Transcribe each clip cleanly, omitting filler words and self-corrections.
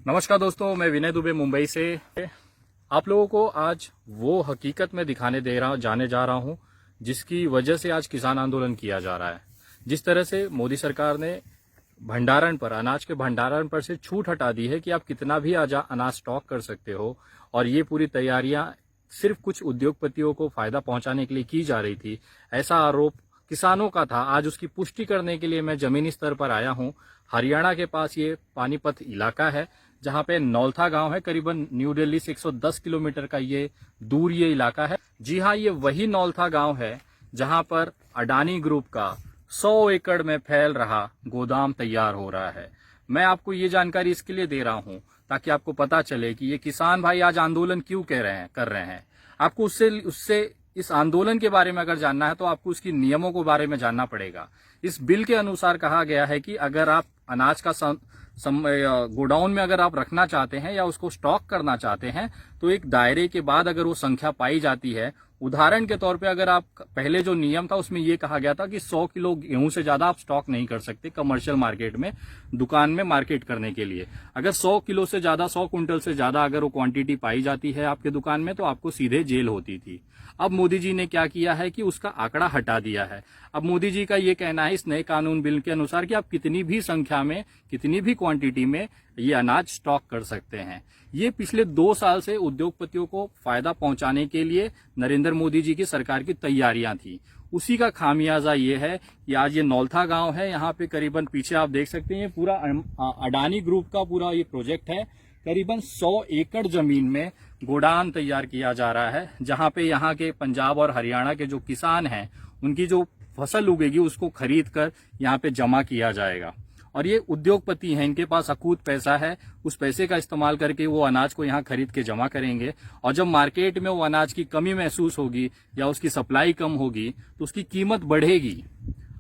नमस्कार दोस्तों, मैं विनय दुबे मुंबई से आप लोगों को आज वो हकीकत में जाने जा रहा हूं जिसकी वजह से आज किसान आंदोलन किया जा रहा है। जिस तरह से मोदी सरकार ने अनाज के भंडारण पर से छूट हटा दी है कि आप कितना भी अनाज स्टॉक कर सकते हो, और ये पूरी तैयारियां सिर्फ कुछ उद्योगपतियों को फायदा पहुंचाने के लिए की जा रही थी, ऐसा आरोप किसानों का था। आज उसकी पुष्टि करने के लिए मैं जमीनी स्तर पर आया हूं। हरियाणा के पास ये पानीपत इलाका है जहां पे नौलथा गांव है। करीबन न्यू दिल्ली से 110 किलोमीटर का ये इलाका है। जी हां, ये वही नौलथा गांव है जहां पर अडानी ग्रुप का 100 एकड़ में फैल रहा गोदाम तैयार हो रहा है। मैं आपको ये जानकारी इसके लिए दे रहा हूं ताकि आपको पता चले कि ये किसान भाई आज आंदोलन क्यों कर रहे हैं। आपको उससे इस आंदोलन के बारे में अगर जानना है तो आपको उसकी नियमों के बारे में जानना पड़ेगा। इस बिल के अनुसार कहा गया है कि अगर आप अनाज का गोडाउन में अगर आप रखना चाहते हैं या उसको स्टॉक करना चाहते हैं तो एक दायरे के बाद अगर वो संख्या पाई जाती है, उदाहरण के तौर पे अगर आप पहले जो नियम था उसमें ये कहा गया था कि 100 किलो गेहूं से ज्यादा आप स्टॉक नहीं कर सकते कमर्शियल मार्केट में, दुकान में मार्केट करने के लिए। अगर 100 किलो से ज्यादा, 100 क्विंटल से ज्यादा अगर वो क्वांटिटी पाई जाती है आपके दुकान में तो आपको सीधे जेल होती थी। अब मोदी जी ने क्या किया है कि उसका आंकड़ा हटा दिया है। अब मोदी जी का ये कहना है इस नए कानून बिल के अनुसार कि आप कितनी भी संख्या में, कितनी भी क्वांटिटी में ये अनाज स्टॉक कर सकते हैं। ये पिछले 2 साल से उद्योगपतियों को फायदा पहुंचाने के लिए नरेंद्र मोदी जी की सरकार की तैयारियां थी। उसी का खामियाजा ये है कि आज ये नौलथा गांव है। यहाँ पे करीबन पीछे आप देख सकते हैं पूरा अडानी ग्रुप का पूरा ये प्रोजेक्ट है। करीबन 100 एकड़ जमीन में गोडाउन तैयार किया जा रहा है, जहां पे यहाँ के पंजाब और हरियाणा के जो किसान हैं उनकी जो फसल उगेगी उसको खरीद कर यहाँ पे जमा किया जाएगा। और ये उद्योगपति हैं, इनके पास अकूत पैसा है, उस पैसे का इस्तेमाल करके वो अनाज को यहाँ खरीद के जमा करेंगे। और जब मार्केट में वो अनाज की कमी महसूस होगी या उसकी सप्लाई कम होगी तो उसकी कीमत बढ़ेगी।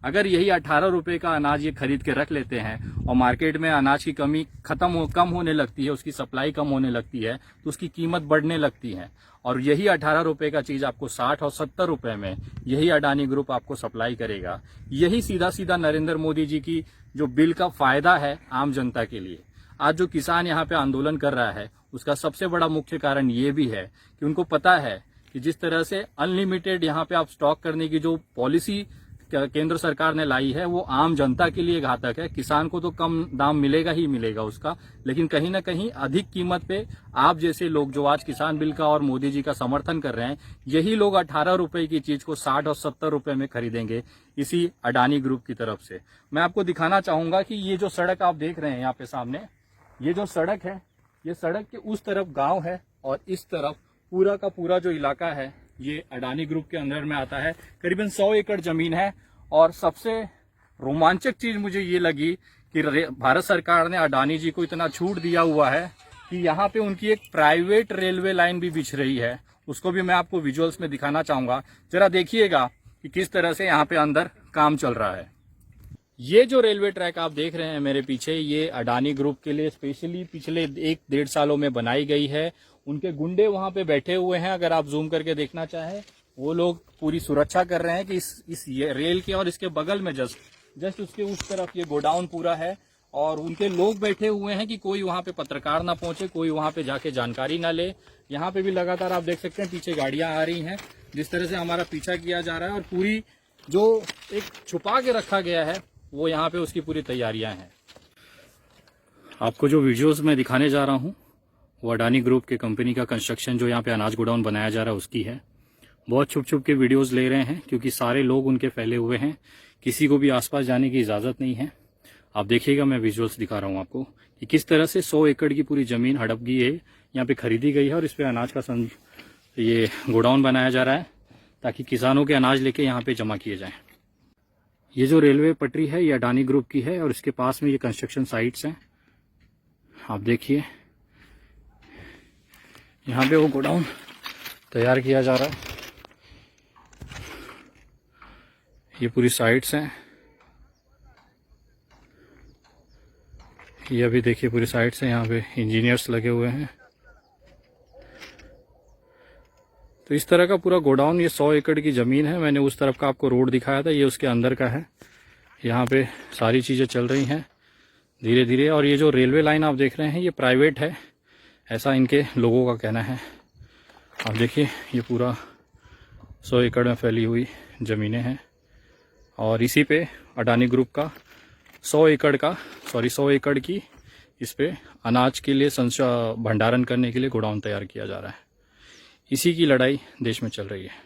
अगर यही 18 रुपए का अनाज ये खरीद के रख लेते हैं और मार्केट में अनाज की कमी कम होने लगती है, उसकी सप्लाई कम होने लगती है तो उसकी कीमत बढ़ने लगती है। और यही 18 रुपए का चीज आपको 60 और 70 रुपए में यही अडानी ग्रुप आपको सप्लाई करेगा। यही सीधा सीधा नरेंद्र मोदी जी की जो बिल का फायदा है आम जनता के लिए। आज जो किसान यहाँ पे आंदोलन कर रहा है उसका सबसे बड़ा मुख्य कारण ये भी है कि उनको पता है कि जिस तरह से अनलिमिटेड यहाँ पे आप स्टॉक करने की जो पॉलिसी केंद्र सरकार ने लाई है वो आम जनता के लिए घातक है। किसान को तो कम दाम मिलेगा ही मिलेगा उसका, लेकिन कहीं ना कहीं अधिक कीमत पे आप जैसे लोग जो आज किसान बिल का और मोदी जी का समर्थन कर रहे हैं, यही लोग 18 रुपए की चीज को 60 और 70 रुपए में खरीदेंगे इसी अडानी ग्रुप की तरफ से। मैं आपको दिखाना चाहूंगा कि ये जो सड़क आप देख रहे हैं यहाँ पे सामने, ये जो सड़क है, ये सड़क के उस तरफ गाँव है और इस तरफ पूरा का पूरा जो इलाका है ये अडानी ग्रुप के अंदर में आता है। करीबन 100 एकड़ जमीन है। और सबसे रोमांचक चीज मुझे ये लगी कि भारत सरकार ने अडानी जी को इतना छूट दिया हुआ है कि यहाँ पे उनकी एक प्राइवेट रेलवे लाइन भी बिछ रही है। उसको भी मैं आपको विजुअल्स में दिखाना चाहूंगा, जरा देखिएगा कि किस तरह से यहाँ पे अंदर काम चल रहा है। ये जो रेलवे ट्रैक आप देख रहे हैं मेरे पीछे, ये अडानी ग्रुप के लिए स्पेशली पिछले 1-1.5 सालों में बनाई गई है। उनके गुंडे वहां पे बैठे हुए हैं, अगर आप जूम करके देखना चाहें वो लोग पूरी सुरक्षा कर रहे हैं कि इस रेल के और इसके बगल में जस्ट उसके उस तरफ ये गोडाउन पूरा है। और उनके लोग बैठे हुए हैं कि कोई वहां पे पत्रकार ना पहुंचे, कोई वहां पे जाके जानकारी ना ले। यहाँ पे भी लगातार आप देख सकते हैं पीछे गाड़ियां आ रही हैं, जिस तरह से हमारा पीछा किया जा रहा है। और पूरी जो एक छुपा के रखा गया है वो यहाँ पे उसकी पूरी तैयारियां हैं। आपको जो वीडियोस मैं दिखाने जा रहा हूँ वो अडानी ग्रुप के कंपनी का कंस्ट्रक्शन जो यहाँ पे अनाज गोडाउन बनाया जा रहा है उसकी है। बहुत छुप छुप के वीडियोस ले रहे हैं क्योंकि सारे लोग उनके फैले हुए हैं, किसी को भी आसपास जाने की इजाज़त नहीं है। आप देखिएगा, मैं विजुअल्स दिखा रहा हूँ आपको कि किस तरह से 100 एकड़ की पूरी ज़मीन हड़प गई है, यहाँ पे खरीदी गई है और इस पर अनाज का ये गोडाउन बनाया जा रहा है ताकि किसानों के अनाज लेके यहाँ पे जमा किए जाएँ। ये जो रेलवे पटरी है ये अडानी ग्रुप की है और इसके पास में ये कंस्ट्रक्शन साइट्स हैं। आप देखिए यहाँ पे वो गोडाउन तैयार किया जा रहा है। ये पूरी साइट्स हैं, ये अभी देखिए पूरी साइट्स हैं, यहाँ पे इंजीनियर्स लगे हुए हैं। तो इस तरह का पूरा गोडाउन, ये 100 एकड़ की ज़मीन है। मैंने उस तरफ का आपको रोड दिखाया था, ये उसके अंदर का है। यहाँ पे सारी चीज़ें चल रही हैं। धीरे धीरे। और ये जो रेलवे लाइन आप देख रहे हैं ये प्राइवेट है, ऐसा इनके लोगों का कहना है। आप देखिए ये पूरा 100 एकड़ में फैली हुई ज़मीनें हैं और इसी पे अडानी ग्रुप का 100 एकड़ की इस पे अनाज के लिए भंडारण करने के लिए गोडाउन तैयार किया जा रहा है। इसी की लड़ाई देश में चल रही है।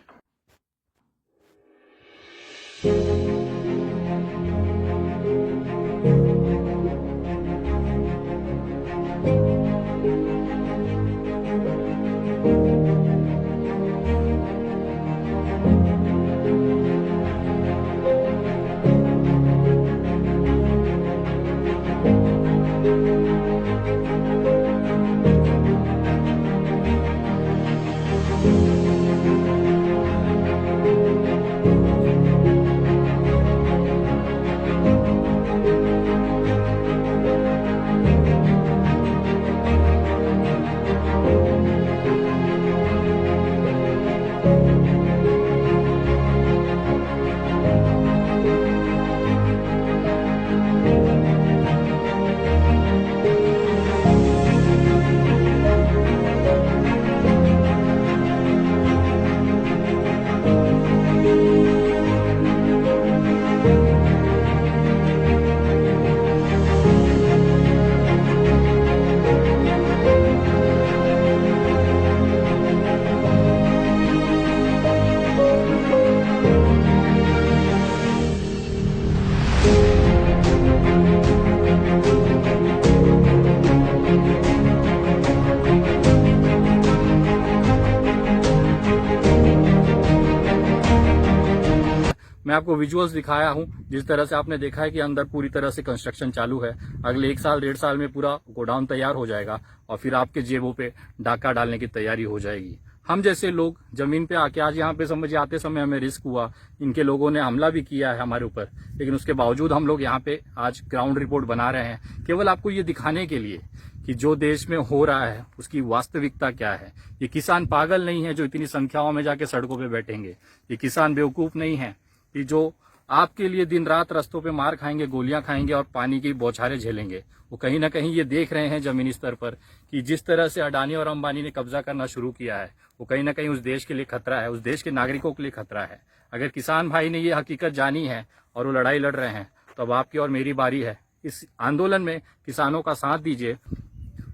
मैं आपको विजुअल्स दिखाया हूं। जिस तरह से आपने देखा है कि अंदर पूरी तरह से कंस्ट्रक्शन चालू है। अगले 1 साल 1.5 साल में पूरा गोडाउन तैयार हो जाएगा और फिर आपके जेबों पे डाका डालने की तैयारी हो जाएगी। हम जैसे लोग जमीन पे आके आज यहाँ पे समझिए आते समय हमें रिस्क हुआ, इनके लोगों ने हमला भी किया है हमारे ऊपर, लेकिन उसके बावजूद हम लोग यहाँ पे आज ग्राउंड रिपोर्ट बना रहे हैं, केवल आपको ये दिखाने के लिए कि जो देश में हो रहा है उसकी वास्तविकता क्या है। ये किसान पागल नहीं है जो इतनी संख्याओं में जाके सड़कों पे बैठेंगे। ये किसान बेवकूफ नहीं है कि जो आपके लिए दिन रात रास्तों पे मार खाएंगे, गोलियां खाएंगे और पानी की बौछारें झेलेंगे। वो कहीं ना कहीं ये देख रहे हैं जमीनी स्तर पर कि जिस तरह से अडानी और अंबानी ने कब्जा करना शुरू किया है वो कहीं ना कहीं उस देश के लिए खतरा है, उस देश के नागरिकों के लिए खतरा है। अगर किसान भाई ने ये हकीकत जानी है और वो लड़ाई लड़ रहे हैं तो अब आपकी और मेरी बारी है। इस आंदोलन में किसानों का साथ दीजिए।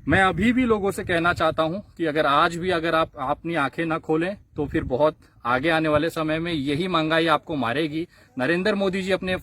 मैं अभी भी लोगों से कहना चाहता हूं कि अगर आज भी अगर आप अपनी आंखें न खोलें तो फिर बहुत आगे आने वाले समय में यही महंगाई आपको मारेगी। नरेंद्र मोदी जी अपने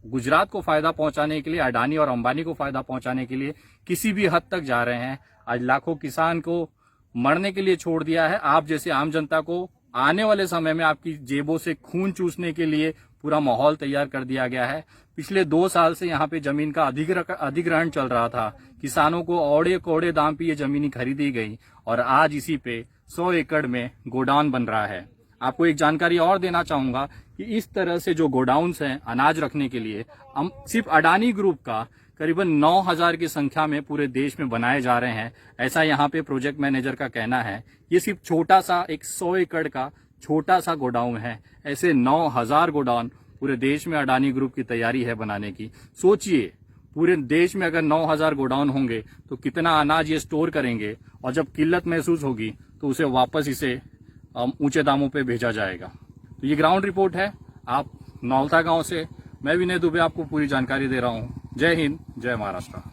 गुजरात को फायदा पहुंचाने के लिए, अडानी और अंबानी को फायदा पहुंचाने के लिए किसी भी हद तक जा रहे हैं। आज लाखों किसान को मरने के लिए छोड़ दिया है। आप जैसे आम जनता को आने वाले समय में आपकी जेबों से खून चूसने के लिए पूरा माहौल तैयार कर दिया गया है। पिछले 2 साल से यहाँ पे जमीन का अधिग्रहण चल रहा था। किसानों को औड़े कोड़े दाम पे ये जमीनी खरीदी गई और आज इसी पे 100 एकड़ में गोडाउन बन रहा है। आपको एक जानकारी और देना चाहूंगा कि इस तरह से जो गोडाउन्स हैं अनाज रखने के लिए सिर्फ अडानी ग्रुप का करीबन 9000 की संख्या में पूरे देश में बनाए जा रहे हैं, ऐसा यहाँ पे प्रोजेक्ट मैनेजर का कहना है। ये सिर्फ छोटा सा एक 100 एकड़ का छोटा सा गोडाउन है। ऐसे 9000 गोडाउन पूरे देश में अडानी ग्रुप की तैयारी है बनाने की। सोचिए पूरे देश में अगर 9000 गोडाउन होंगे तो कितना अनाज ये स्टोर करेंगे और जब किल्लत महसूस होगी तो उसे वापस इसे ऊंचे दामों पे भेजा जाएगा। तो ये ग्राउंड रिपोर्ट है आप नौलता गांव से। मैं विनय दुबे आपको पूरी जानकारी दे रहा हूं। जय हिंद, जय महाराष्ट्र।